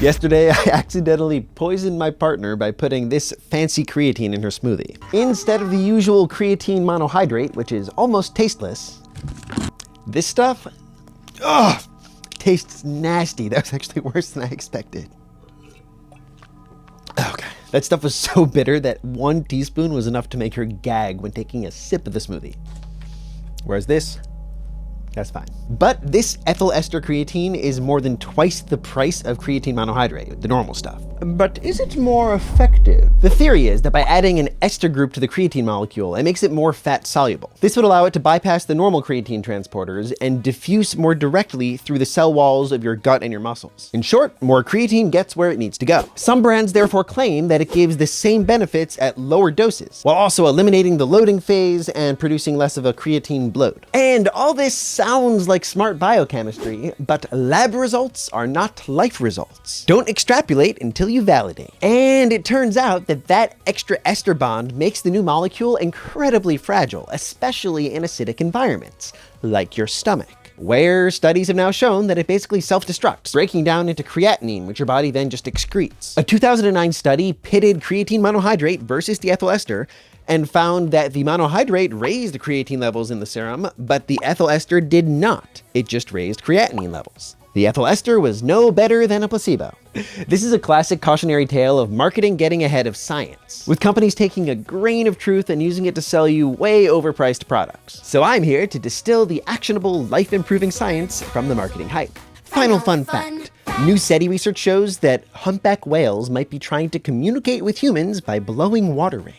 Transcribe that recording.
Yesterday, I accidentally poisoned my partner by putting this fancy creatine in her smoothie. Instead of the usual creatine monohydrate, which is almost tasteless, this stuff, tastes nasty. That was actually worse than I expected. Okay. That stuff was so bitter that 1 teaspoon was enough to make her gag when taking a sip of the smoothie. Whereas this, that's fine. But this ethyl ester creatine is more than twice the price of creatine monohydrate, the normal stuff. But is it more effective? The theory is that by adding an ester group to the creatine molecule, it makes it more fat soluble. This would allow it to bypass the normal creatine transporters and diffuse more directly through the cell walls of your gut and your muscles. In short, more creatine gets where it needs to go. Some brands therefore claim that it gives the same benefits at lower doses, while also eliminating the loading phase and producing less of a creatine bloat. And all this sounds like smart biochemistry, but lab results are not life results. Don't extrapolate until you validate. And it turns out that that extra ester bond makes the new molecule incredibly fragile, especially in acidic environments, like your stomach, where studies have now shown that it basically self-destructs, breaking down into creatinine, which your body then just excretes. A 2009 study pitted creatine monohydrate versus the ethyl ester and found that the monohydrate raised the creatine levels in the serum, but the ethyl ester did not. It just raised creatinine levels. The ethyl ester was no better than a placebo. This is a classic cautionary tale of marketing getting ahead of science, with companies taking a grain of truth and using it to sell you way overpriced products. So I'm here to distill the actionable, life-improving science from the marketing hype. Final fun fact. New SETI research shows that humpback whales might be trying to communicate with humans by blowing water rings.